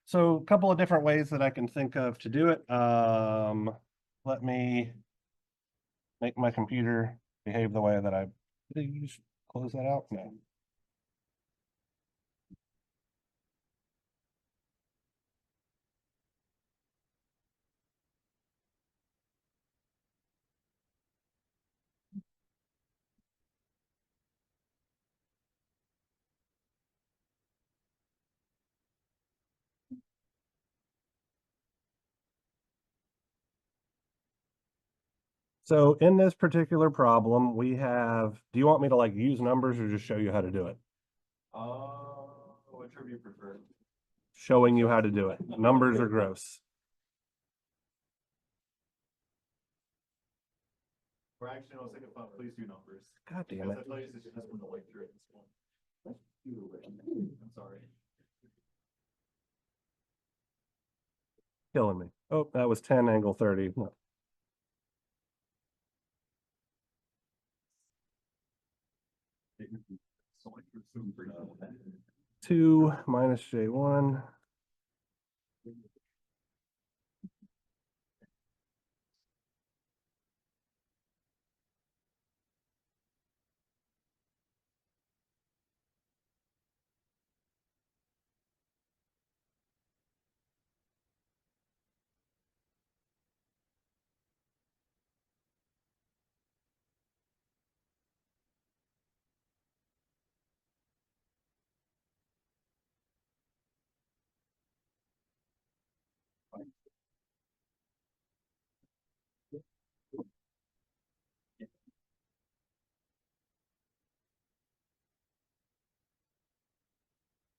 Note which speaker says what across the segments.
Speaker 1: So a couple of different ways that I can think of to do it. Let me make my computer behave the way that did you just close that out? No. So in this particular problem, we have, do you want me to like use numbers or just show you how to do it?
Speaker 2: Which do you prefer?
Speaker 1: Showing you how to do it. Numbers are gross.
Speaker 2: Or actually, no, second thought, please do numbers.
Speaker 1: God damn
Speaker 2: Because
Speaker 1: it.
Speaker 2: I thought you said you just want to wait through it this one. I'm sorry.
Speaker 1: Killing me. Oh, that was 10 angle 30. No.
Speaker 2: So like you're soon for
Speaker 1: 2 minus J1.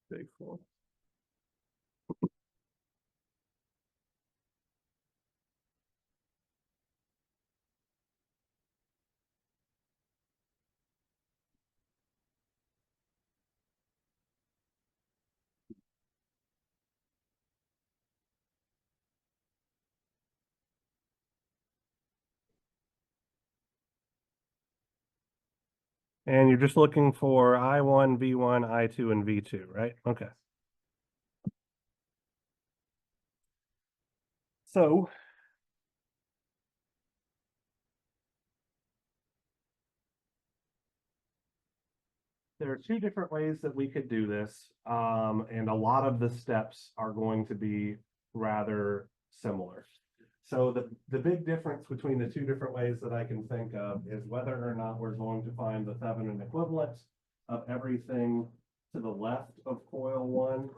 Speaker 1: Big 4. And you're just looking for I1, V1, I2, and V2, right? Okay. So there are two different ways that we could do this, and a lot of the steps are going to be rather similar. So the big difference between the two different ways that I can think of is whether or not we're going to find the Thevenin equivalent of everything to the left of coil 1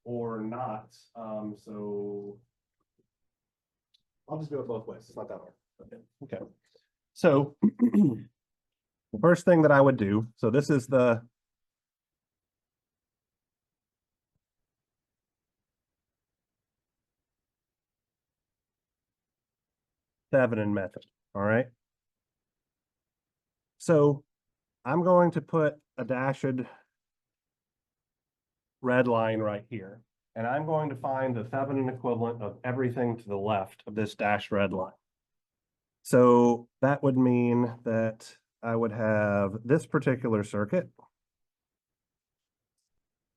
Speaker 1: or not. So I'll just do it both ways. It's not that hard. Okay. So the first thing that I would do, so this is the Thevenin method, all right? So I'm going to put a dashed red line right here, and I'm going to find the Thevenin equivalent of everything to the left of this dashed red line. So that would mean that I would have this particular circuit.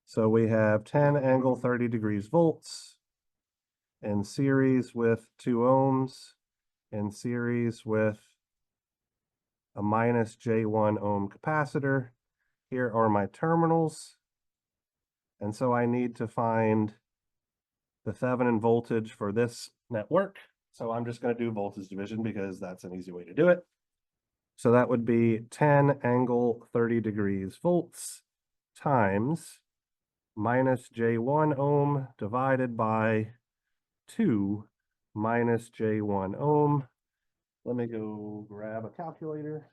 Speaker 1: So we have 10 angle 30 degrees volts in series with 2 ohms, in series with a minus J1 ohm capacitor. Here are my terminals. And so I need to find the Thevenin voltage for this network. So I'm just going to do voltage division because that's an easy way to do it. So that would be 10 angle 30 degrees volts times minus J1 ohm divided by 2 minus J1 ohm. Let me go grab a calculator.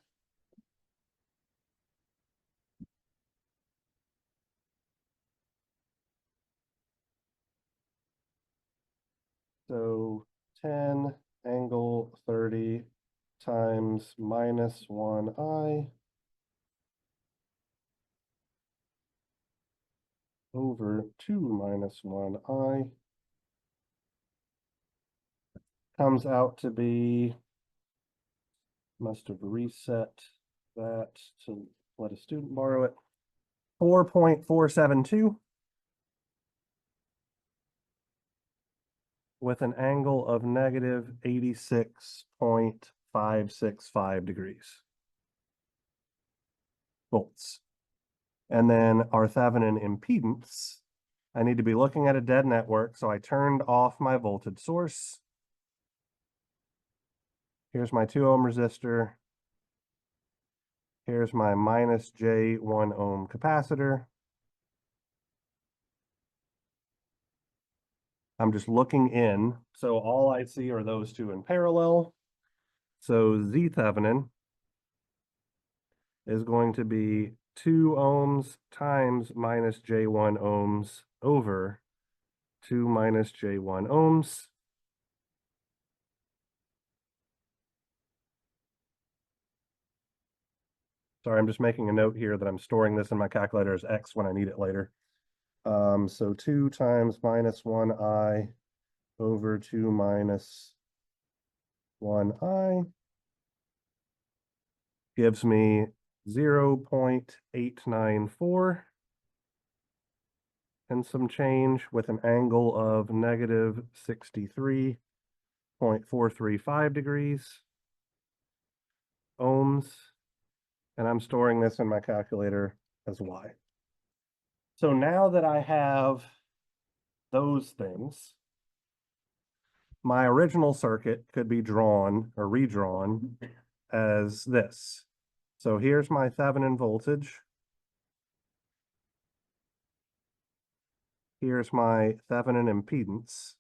Speaker 1: So 10 angle 30 times minus 1i over 2 minus 1i comes out to be, must have reset that to let a student borrow it, 4.472. with an angle of negative 86.565 degrees. Volts. And then our Thevenin impedance, I need to be looking at a dead network, so I turned off my voltage source. Here's my 2 ohm resistor. Here's my minus J1 ohm capacitor. I'm just looking in, so all I see are those two in parallel. So Z Thevenin is going to be 2 ohms times minus J1 ohms over 2 minus J1 ohms. Sorry, I'm just making a note here that I'm storing this in my calculator as X when I need it later. So 2 times minus 1I over 2 minus 1I gives me 0.894 and some change with an angle of negative 63.435 degrees ohms. And I'm storing this in my calculator as Y. So now that I have those things, my original circuit could be drawn or redrawn as this. So here's my Thevenin voltage. Here's my Thevenin impedance.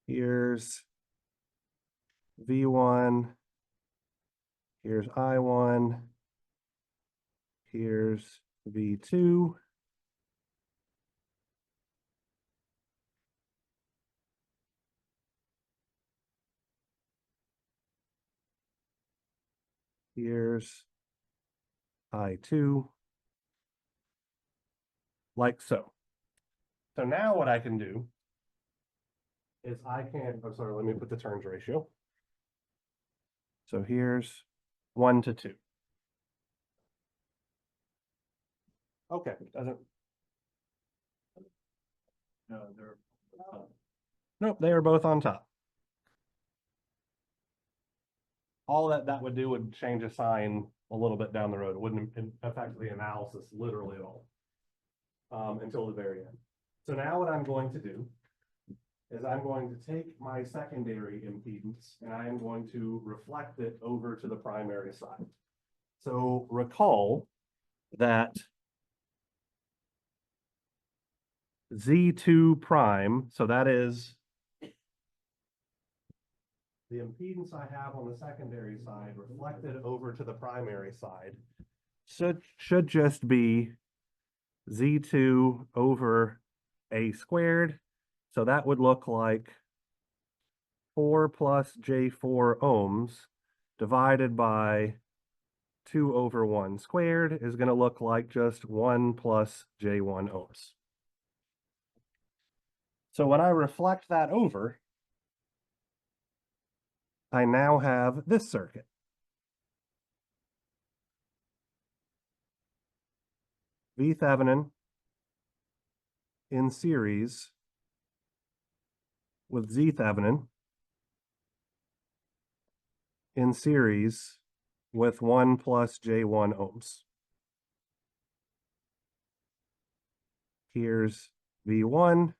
Speaker 1: Here's V1. Here's I1. Here's V2. Here's I2. Like so. So now what I can do is I can, oh, sorry, let me put the turns ratio. So here's 1 to 2. Okay, doesn't,
Speaker 2: No, they're.
Speaker 1: nope, they are both on top. All that would do would change a sign a little bit down the road. It wouldn't affect the analysis literally at all until the very end. So now what I'm going to do is I'm going to take my secondary impedance and I am going to reflect it over to the primary side. So recall that Z2 prime, so that is the impedance I have on the secondary side reflected over to the primary side should just be Z2 over A squared. So that would look like 4 plus J4 ohms divided by 2 over 1 squared is going to look like just 1 plus J1 ohms. So when I reflect that over, I now have this circuit. V Thevenin in series with Z Thevenin in series with 1 plus J1 ohms. Here's V1.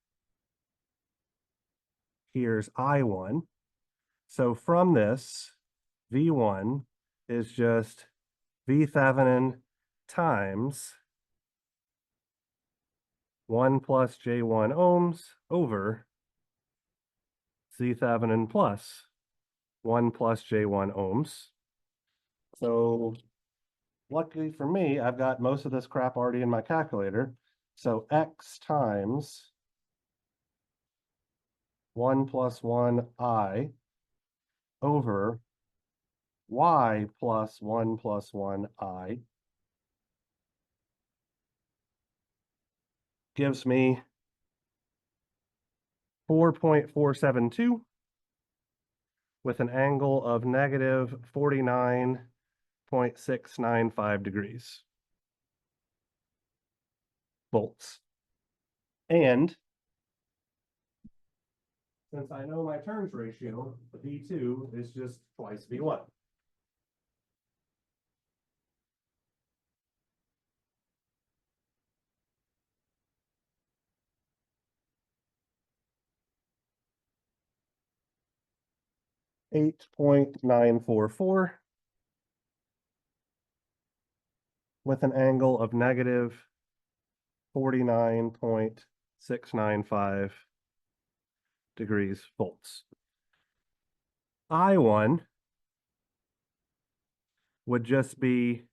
Speaker 1: Here's I1. So from this, V1 is just V Thevenin times 1 plus J1 ohms over Z Thevenin plus 1 plus J1 ohms. So luckily for me, I've got most of this crap already in my calculator. So X times 1 plus 1I over Y plus 1 plus 1I gives me 4.472 with an angle of negative 49.695 degrees volts. And since I know my turns ratio, V2 is just twice V1. .944 with an angle of negative 49.695 degrees volts. I1 would just be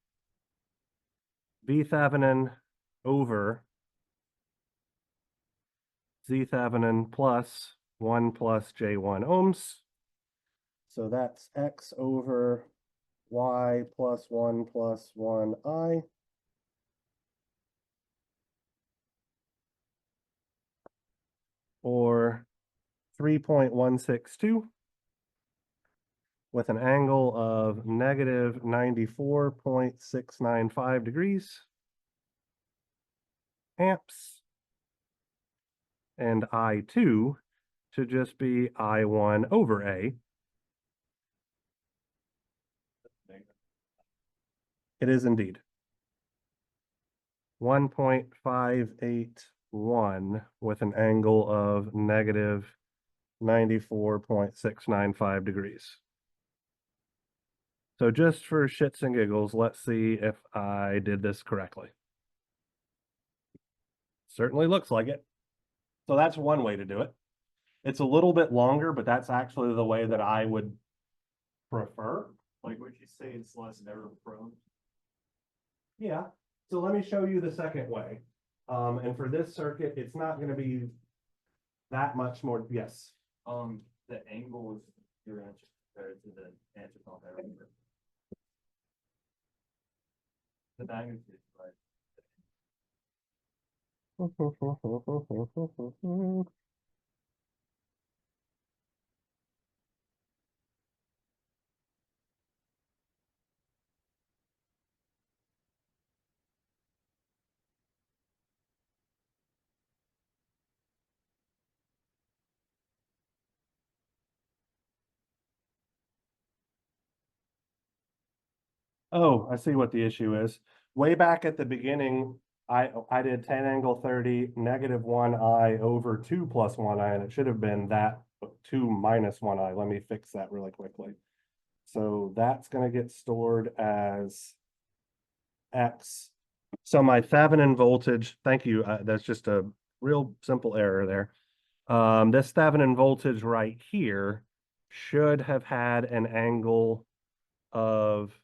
Speaker 1: V Thevenin over Z Thevenin plus 1 plus J1 ohms. So that's X over Y plus 1 I. Or 3.162 with an angle of negative 94.695 degrees amps. And I2 to just be I1 over A. It is indeed 1.581 with an angle of negative 94.695 degrees. So just for shits and giggles, let's see if I did this correctly. Certainly looks like it. So that's one way to do it. It's a little bit longer, but that's actually the way that I would prefer.
Speaker 2: Like, would you say it's less error prone?
Speaker 1: Yeah. So let me show you the second way. And for this circuit, it's not going to be that much more. Yes.
Speaker 2: The angle is your answer compared to the answer called error. The magnitude, right?
Speaker 1: Oh, I see what the issue is. Way back at the beginning, I did 10 angle 30 negative 1I over 2 plus 1I, and it should have been that 2 minus 1I. Let me fix that really quickly. So that's going to get stored as X. So my Thevenin voltage, thank you, that's just a real simple error there. This Thevenin voltage right here should have had an angle of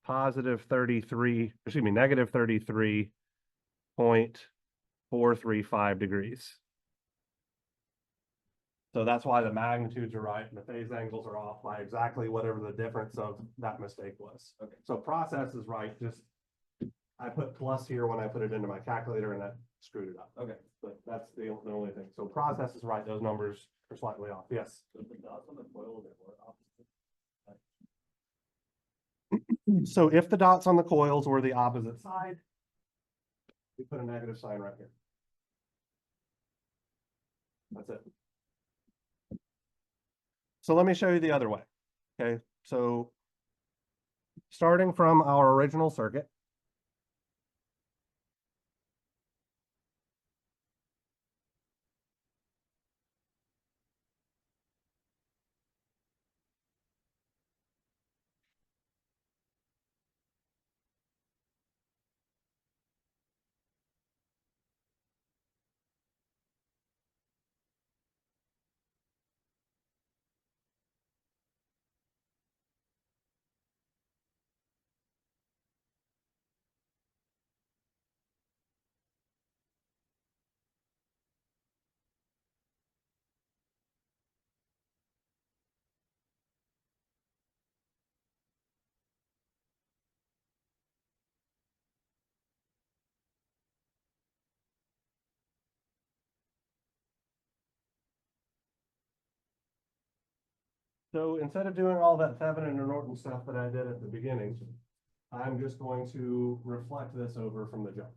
Speaker 1: positive 33, excuse me, negative 33.435 degrees. So that's why the magnitudes are right and the phase angles are off by exactly whatever the difference of that mistake was.
Speaker 2: Okay.
Speaker 1: So process is right, just I put plus here when I put it into my calculator and that screwed it up.
Speaker 2: Okay.
Speaker 1: But that's the only thing. So process is right, those numbers are slightly off. Yes.
Speaker 2: So the dots on the coil are opposite.
Speaker 1: So if the dots on the coils were the opposite side, we put a negative sign right here. That's it. So let me show you the other way. Okay, so starting from our original circuit, So instead of doing all that Thevenin and Norton stuff that I did at the beginning, I'm just going to reflect this over from the jump.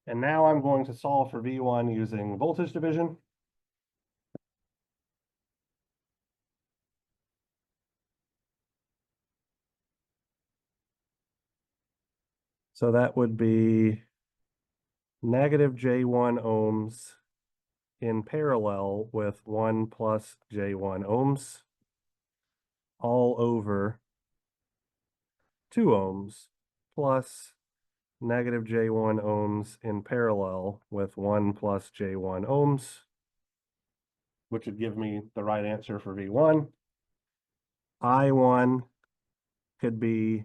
Speaker 1: And now I'm going to solve for V1 using voltage division. So that would be negative J1 ohms in parallel with 1 plus J1 ohms all over 2 ohms plus negative J1 ohms in parallel with 1 plus J1 ohms, which would give me the right answer for V1. I1 could be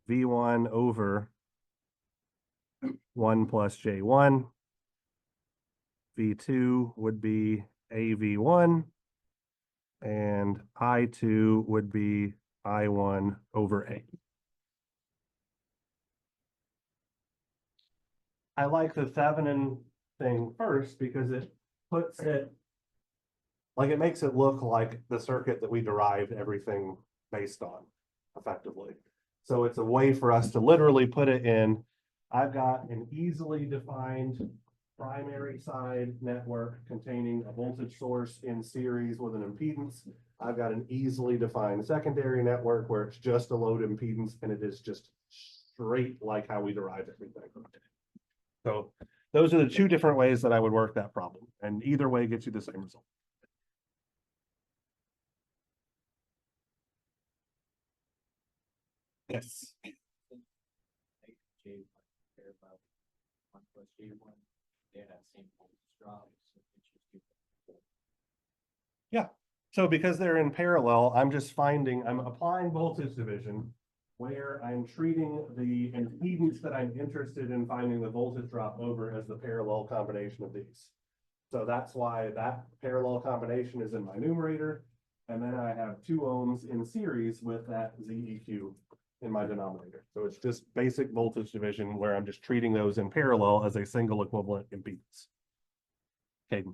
Speaker 1: V1 over 1 plus J1. V2 would be AV1, and I2 would be I1 over A. I like the Thevenin thing first because it puts it, like it makes it look like the circuit that we derived everything based on, effectively. So it's a way for us to literally put it in. I've got an easily defined primary side network containing a voltage source in series with an impedance. I've got an easily defined secondary network where it's just a load impedance and it is just straight like how we derived everything. So those are the two different ways that I would work that problem, and either way gets you the same result. Yes. Yeah. So because they're in parallel, I'm applying voltage division where I'm treating the impedance that I'm interested in finding the voltage drop over as the parallel combination of these. So that's why that parallel combination is in my numerator. And then I have 2 ohms in series with that ZEQ in my denominator. So it's just basic voltage division where I'm just treating those in parallel as a single equivalent impedance. Caden.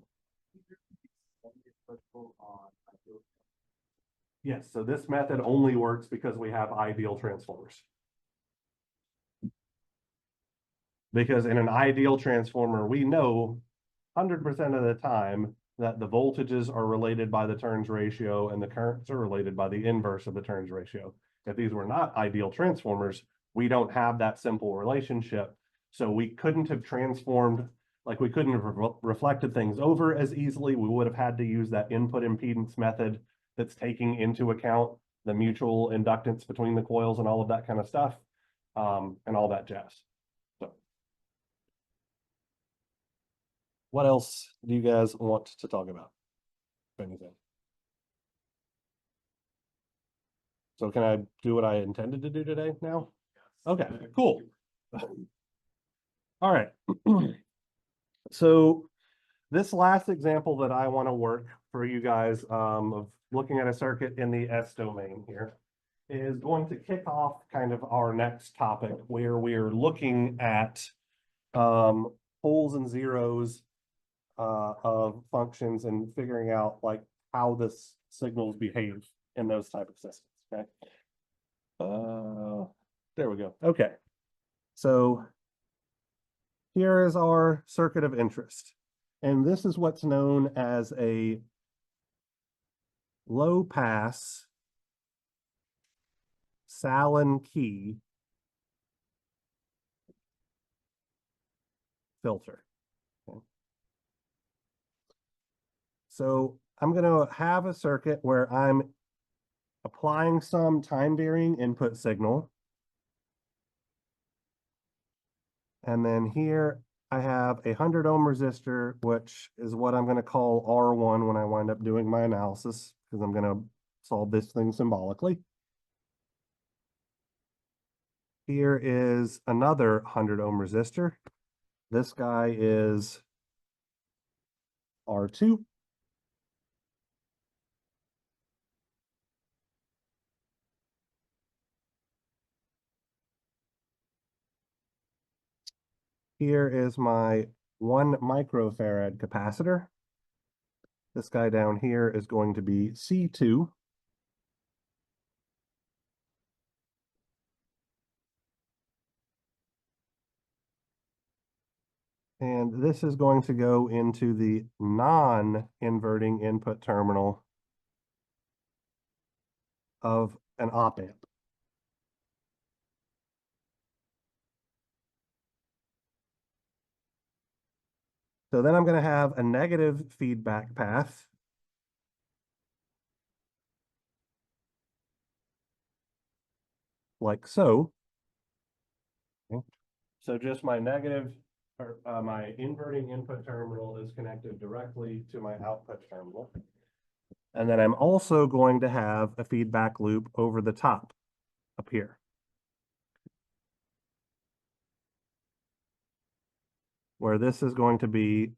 Speaker 1: Yes, so this method only works because we have ideal transformers. Because in an ideal transformer, we know 100% of the time that the voltages are related by the turns ratio and the currents are related by the inverse of the turns ratio. If these were not ideal transformers, we don't have that simple relationship. So we couldn't have transformed, like we couldn't have reflected things over as easily. We would have had to use that input impedance method that's taking into account the mutual inductance between the coils and all of that kind of stuff, and all that jazz. So what else do you guys want to talk about, if anything? So can I do what I intended to do today now? Okay, cool. All right. So this last example that I want to work for you guys, of looking at a circuit in the S domain here, is going to kick off kind of our next topic where we're looking at poles and zeros of functions and figuring out like how this signals behave in those type of systems. Okay. There we go. Okay. So here is our circuit of interest. And this is what's known as a low pass Sallen-Key filter. Okay. So I'm going to have a circuit where I'm applying some time varying input signal. And then here I have a 100 ohm resistor, which is what I'm going to call R1 when I wind up doing my analysis, because I'm going to solve this thing symbolically. Here is another 100 ohm resistor. This guy is R2. Here is my 1 microfarad capacitor. This guy down here is going to be C2. And this is going to go into the non-inverting input terminal of an op amp. So then I'm going to have a negative feedback path. Like so. Okay. So just my negative, or my inverting input terminal is connected directly to my output terminal. And then I'm also going to have a feedback loop over the top up here. Where this is going to be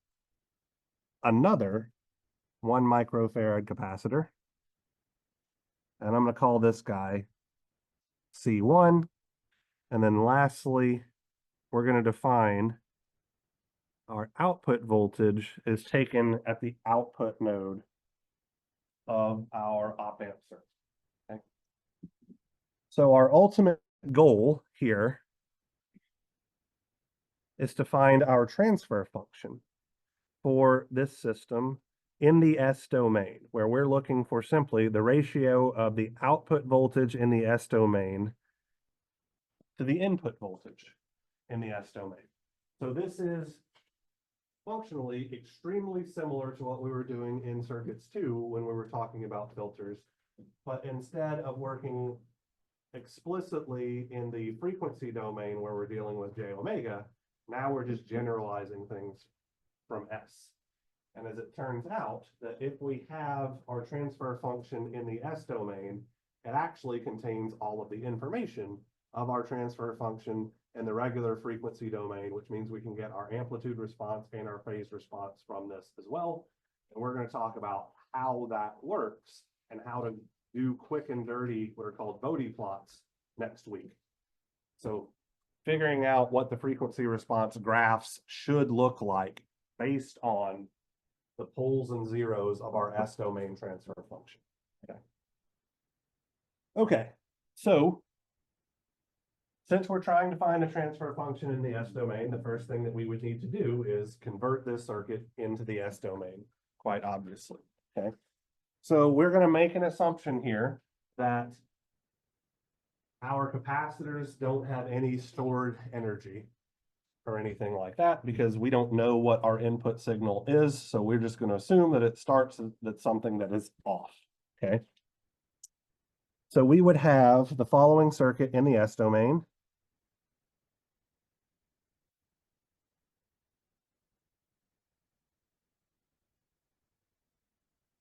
Speaker 1: another 1 microfarad capacitor. And I'm going to call this guy C1. And then lastly, we're going to define our output voltage is taken at the output node of our op amp circuit. Okay. So our ultimate goal here is to find our transfer function for this system in the S domain, where we're looking for simply the ratio of the output voltage in the S domain to the input voltage in the S domain. So this is functionally extremely similar to what we were doing in circuits 2 when we were talking about filters, but instead of working explicitly in the frequency domain where we're dealing with j omega, now we're just generalizing things from S. And as it turns out, that if we have our transfer function in the S domain, it actually contains all of the information of our transfer function in the regular frequency domain, which means we can get our amplitude response and our phase response from this as well. And we're going to talk about how that works and how to do quick and dirty what are called Bode plots next week. So figuring out what the frequency response graphs should look like based on the poles and zeros of our S domain transfer function. Okay, so since we're trying to find a transfer function in the S domain, the first thing that we would need to do is convert this circuit into the S domain, quite obviously. Okay, so we're going to make an assumption here that our capacitors don't have any stored energy or anything like that, because we don't know what our input signal is. So we're just going to assume that it starts at something that is off. Okay. So we would have the following circuit in the S domain.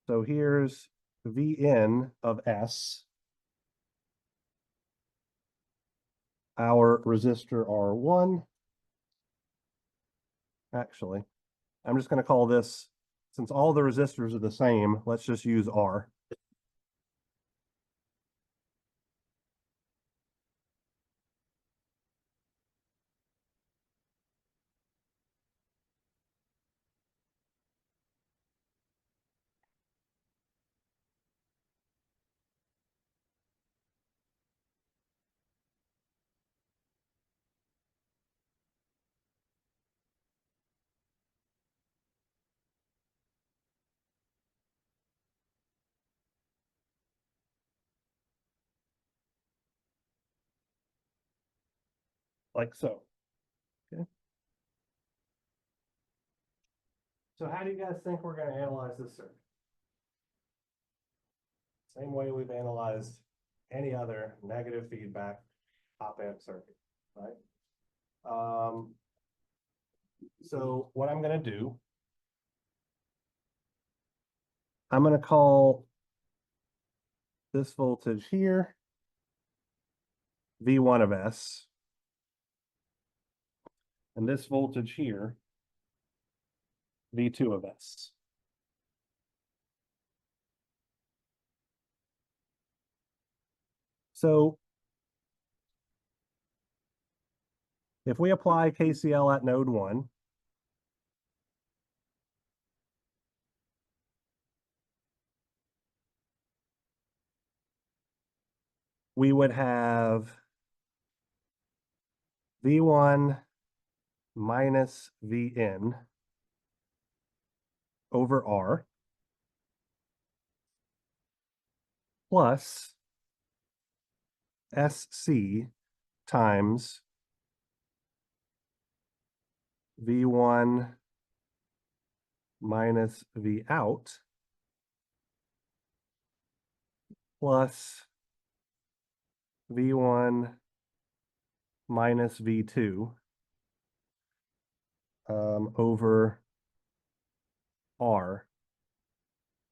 Speaker 1: So here's Vn of S, our resistor R1. Actually, I'm just going to call this, since all the resistors are the same, let's just use R. Like so. Okay. So how do you guys think we're going to analyze this circuit? Same way we've analyzed any other negative feedback op amp circuit, right? So what I'm going to do, I'm going to call this voltage here V1 of S, and this voltage here V2 of S. So if we apply KCL at node 1, we would have V1 minus Vn over R plus SC times V1 minus V out plus V1 minus V2 over R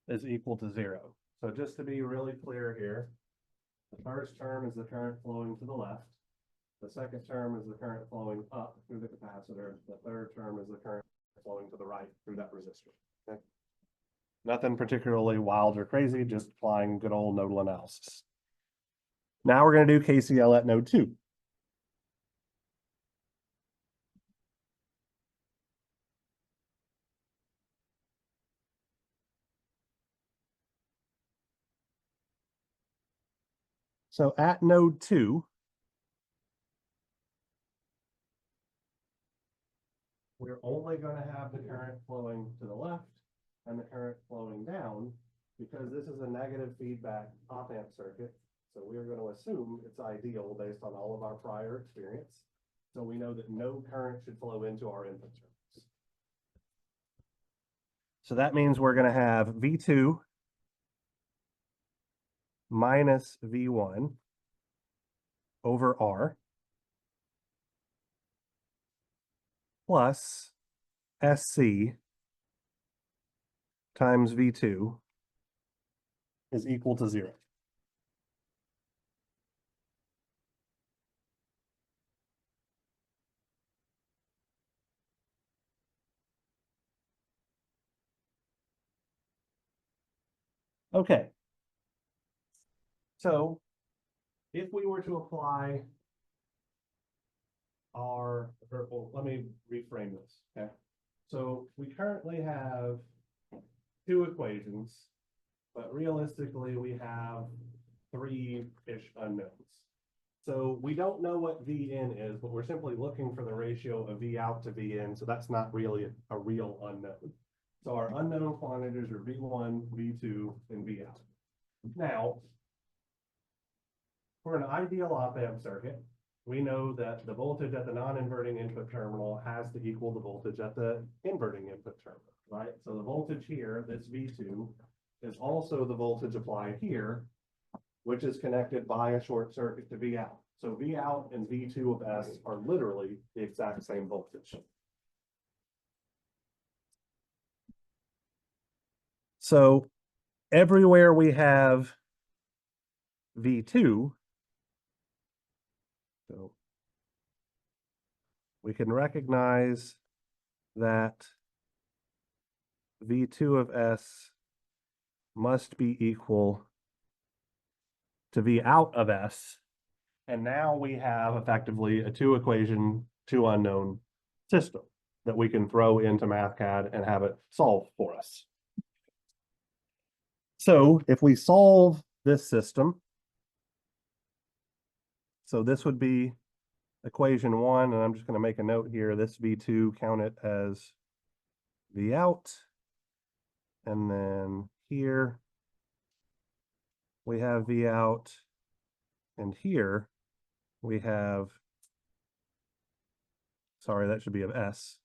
Speaker 1: is equal to 0. So just to be really clear here, the first term is the current flowing to the left. The second term is the current flowing up through the capacitor. The third term is the current flowing to the right through that resistor. Okay? Nothing particularly wild or crazy, just applying good old nodal analysis. Now we're going to do KCL at node 2. So at node 2, we're only going to have the current flowing to the left and the current flowing down because this is a negative feedback op-amp circuit. So we're going to assume it's ideal based on all of our prior experience. So we know that no current should flow into our input terminals. So that means we're going to have V2 minus V1 over R plus SC times V2 is equal to 0. Okay. So if we were to apply well, let me reframe this, okay? So we currently have two equations, but realistically we have three-ish unknowns. So we don't know what Vn is, but we're simply looking for the ratio of V out to Vn, so that's not really a real unknown. So our unknown quantities are V1, V2, and V out. Now, for an ideal op-amp circuit, we know that the voltage at the non-inverting input terminal has to equal the voltage at the inverting input terminal, right? So the voltage here, this V2, is also the voltage applied here, which is connected by a short circuit to V out. So V out and V2 of S are literally the exact same voltage. So everywhere we have V2, so we can recognize that V2 of S must be equal to V out of S. And now we have effectively a two equation, two unknown system that we can throw into MathCAD and have it solve for us. So if we solve this system, so this would be equation 1, and I'm just going to make a note here, this V2, count it as V out. And then here we have V out, and here we have, sorry, that should be of S.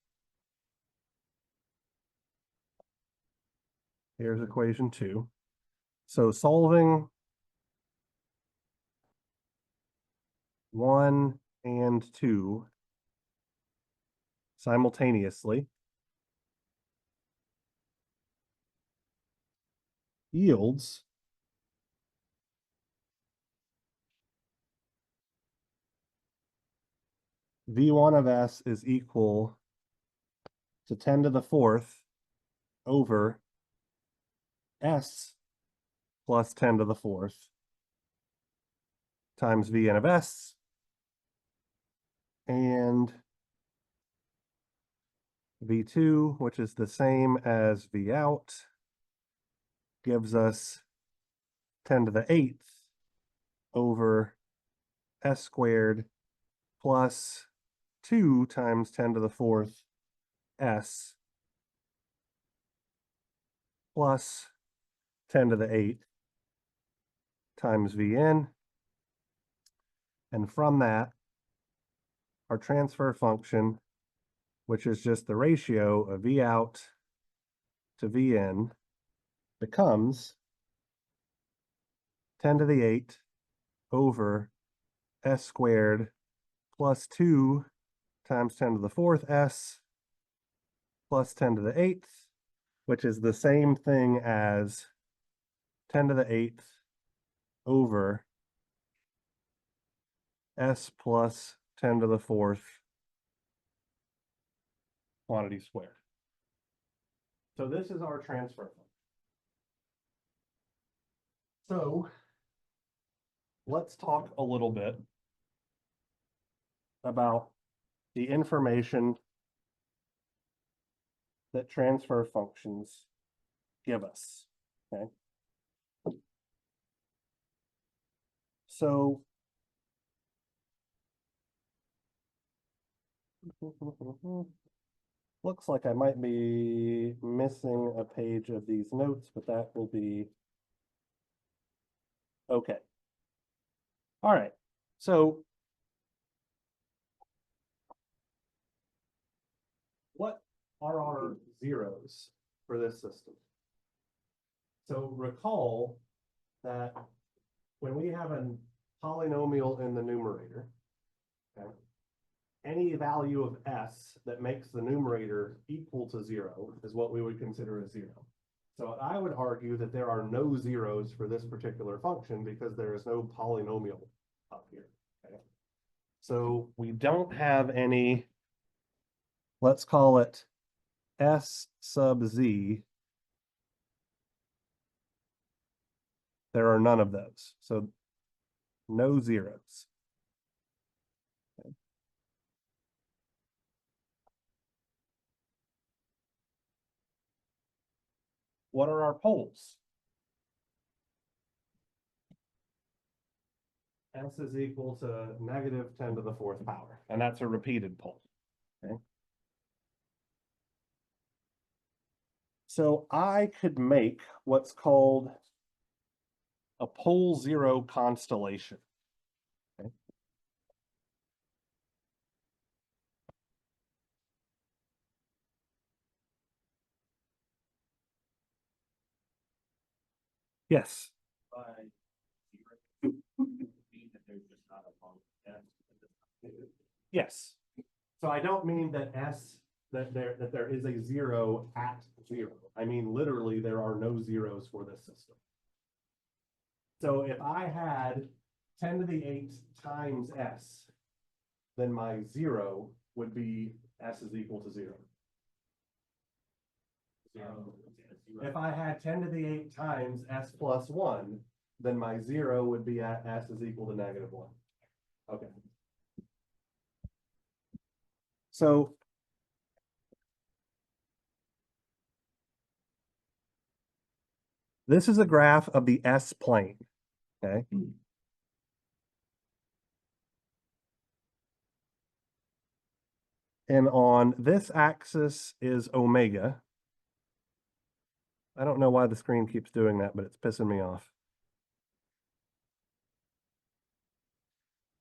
Speaker 1: Here's equation 2. So solving 1 and 2 simultaneously yields V1 of S is equal to 10 to the fourth over S plus 10 to the fourth times Vn of S, and V2, which is the same as V out, gives us 10 to the 8th over S squared plus 2 times 10 to the fourth S plus 10 to the 8th times Vn. And from that, our transfer function, which is just the ratio of V out to Vn, becomes 10 to the 8th over S squared plus 2 times 10 to the fourth S plus 10 to the 8th, which is the same thing as 10 to the 8th over S plus 10 to the fourth quantity squared. So this is our transfer function. So let's talk a little bit about the information that transfer functions give us. Okay. So looks like I might be missing a page of these notes, but that will be okay. All right. So what are our zeros for this system? So recall that when we have a polynomial in the numerator, okay, any value of S that makes the numerator equal to 0 is what we would consider a 0. So I would argue that there are no zeros for this particular function because there is no polynomial up here. Okay? So we don't have any, let's call it S sub Z. There are none of those. So no zeros. Okay. What are our poles? S is equal to negative 10 to the fourth power, and that's a repeated pole. Okay. So I could make what's called a pole zero constellation. Okay. Yes.
Speaker 2: By zero, mean that there's just not a pole S.
Speaker 1: Yes. So I don't mean that S that there is a 0 at 0. I mean literally there are no zeros for this system. So if I had 10 to the 8 times S, then my 0 would be S is equal to 0. If I had 10 to the 8 times S plus 1, then my 0 would be at S is equal to negative 1. Okay. So this is a graph of the S plane. Okay. And on this axis is omega. I don't know why the screen keeps doing that, but it's pissing me off.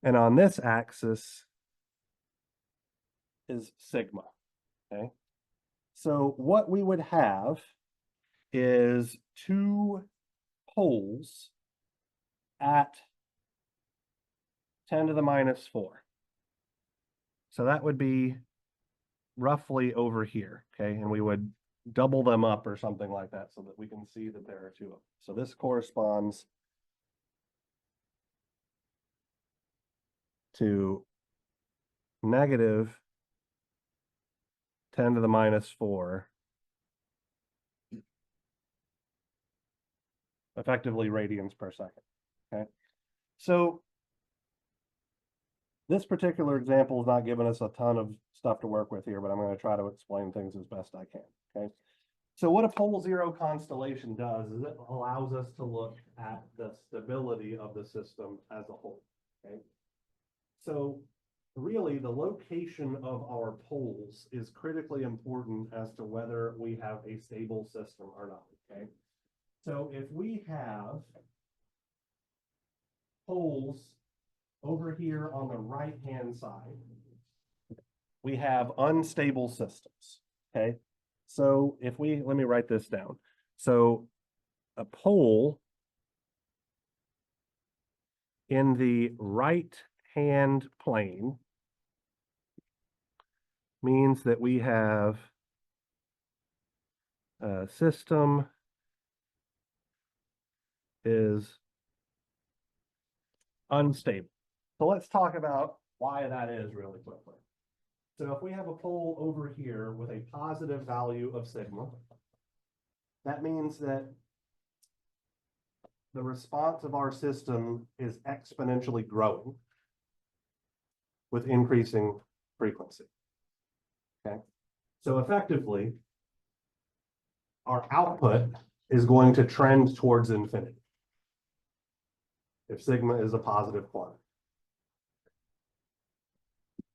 Speaker 1: And on this axis is sigma. Okay. So what we would have is two poles at 10 to the minus 4. So that would be roughly over here, okay? And we would double them up or something like that so that we can see that there are two of them. So this corresponds to negative 10 to the minus 4, effectively radians per second, okay? So this particular example is not giving us a ton of stuff to work with here, but I'm going to try to explain things as best I can, okay? So what a pole zero constellation does is it allows us to look at the stability of the system as a whole, okay? So really the location of our poles is critically important as to whether we have a stable system or not, okay? So if we have poles over here on the right-hand side, we have unstable systems, okay? So if we, let me write this down. So a pole in the right-hand plane means that we have a system is unstable. So let's talk about why that is really quickly. So if we have a pole over here with a positive value of sigma, that means that the response of our system is exponentially growing with increasing frequency, okay? So effectively, our output is going to trend towards infinity if sigma is a positive quantity.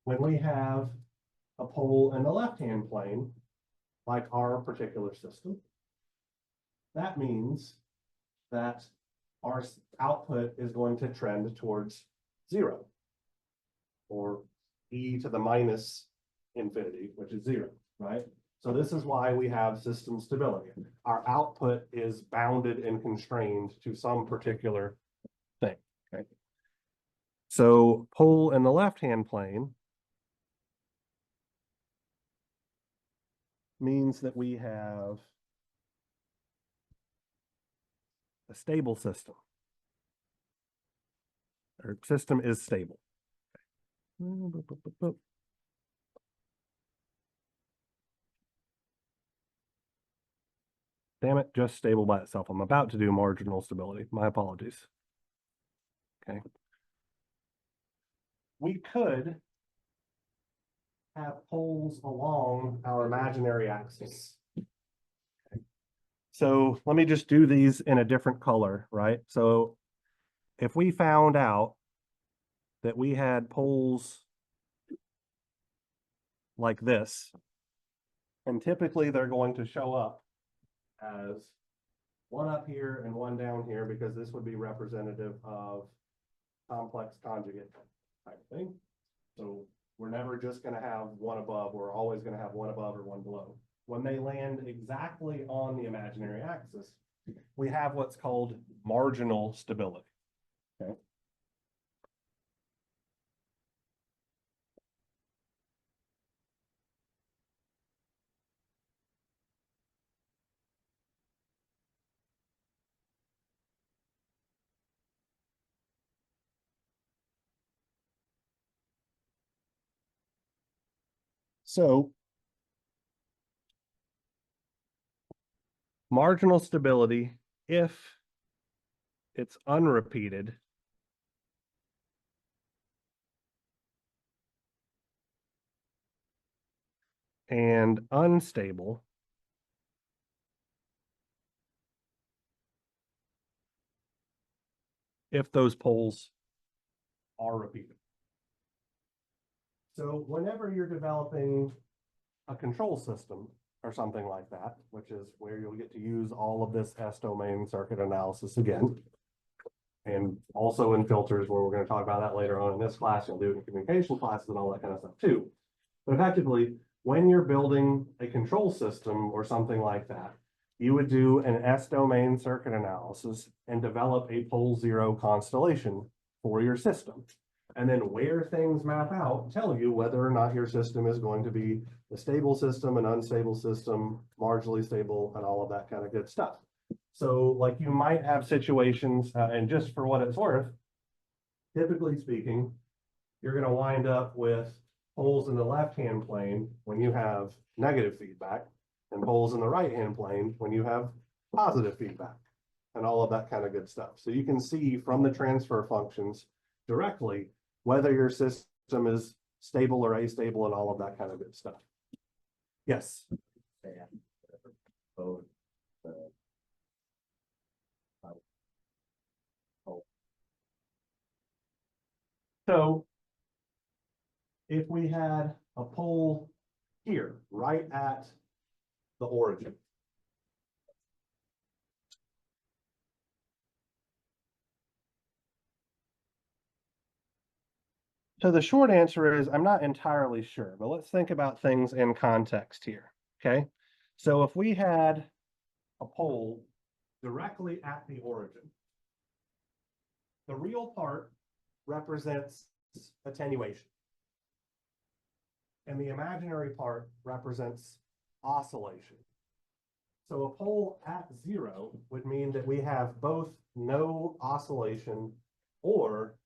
Speaker 1: When we have a pole in the left-hand plane, like our particular system, that means that our output is going to trend towards 0, or e to the minus infinity, which is 0, right? So this is why we have system stability. Our output is bounded and constrained to some particular thing, okay? So pole in the left-hand plane means that we have a stable system. Our system is stable. Damn it, just stable by itself. I'm about to do marginal stability. My apologies. Okay. We could have poles along our imaginary axis. Okay. So let me just do these in a different color, right? So if we found out that we had poles like this, and typically they're going to show up as one up here and one down here, because this would be representative of complex conjugate type thing. So we're never just going to have one above, we're always going to have one above or one below. When they land exactly on the imaginary axis, we have what's called marginal stability. Okay. So marginal stability, if it's unrepeated, and unstable, if those poles are repeated. So whenever you're developing a control system or something like that, which is where you'll get to use all of this S-domain circuit analysis again, and also in filters, where we're going to talk about that later on in this class, you'll do it in communication classes and all that kind of stuff too. But effectively, when you're building a control system or something like that, you would do an S-domain circuit analysis and develop a pole zero constellation for your system. And then where things map out tell you whether or not your system is going to be a stable system, an unstable system, marginally stable, and all of that kind of good stuff. So like you might have situations, and just for what it's worth, typically speaking, you're going to wind up with holes in the left-hand plane when you have negative feedback and holes in the right-hand plane when you have positive feedback and all of that kind of good stuff. So you can see from the transfer functions directly whether your system is stable or astable and all of that kind of good stuff. Yes. So if we had a pole here, right at the origin, so the short answer is I'm not entirely sure, but let's think about things in context here, okay? So if we had a pole directly at the origin, the real part represents attenuation, and the imaginary part represents oscillation. So a pole at 0 would mean that we have both no oscillation or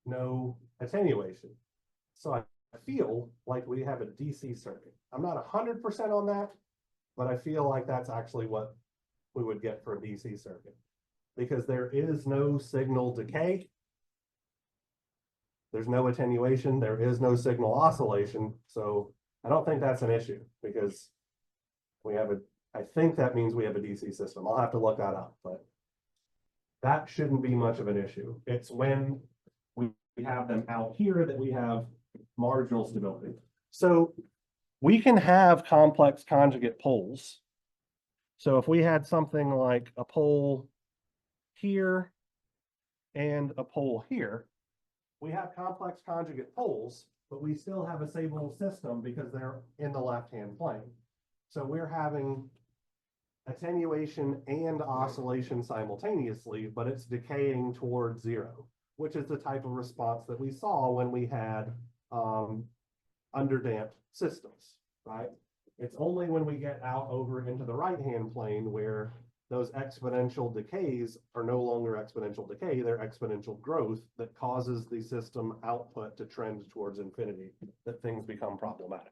Speaker 1: no attenuation. So I feel like we have a DC circuit. I'm not 100% on that, but I feel like that's actually what we would get for a DC circuit, because there is no signal decay. There's no attenuation. There is no signal oscillation. So I don't think that's an issue, because we have I think that means we have a DC system. I'll have to look that up, but that shouldn't be much of an issue. It's when we have them out here that we have marginal stability. So we can have complex conjugate poles. So if we had something like a pole here and a pole here, we have complex conjugate poles, but we still have a stable system because they're in the left-hand plane. So we're having attenuation and oscillation simultaneously, but it's decaying towards 0, which is the type of response that we saw when we had underdamped systems, right? It's only when we get out over into the right-hand plane where those exponential decays are no longer exponential decay, they're exponential growth that causes the system output to trend towards infinity, that things become problematic.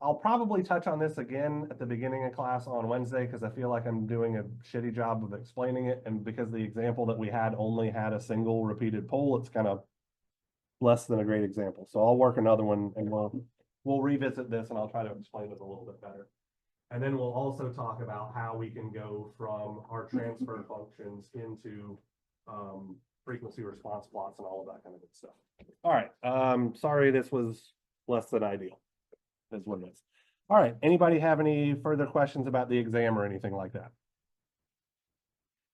Speaker 1: I'll probably touch on this again at the beginning of class on Wednesday, because I feel like I'm doing a shitty job of explaining it. And because the example that we had only had a single repeated pole, it's kind of less than a great example. So I'll work another one and we'll revisit this and I'll try to explain it a little bit better. And then we'll also talk about how we can go from our transfer functions into frequency response plots and all of that kind of good stuff. All right. Sorry, this was less than ideal. Is what it is. All right. Anybody have any further questions about the exam or anything like that?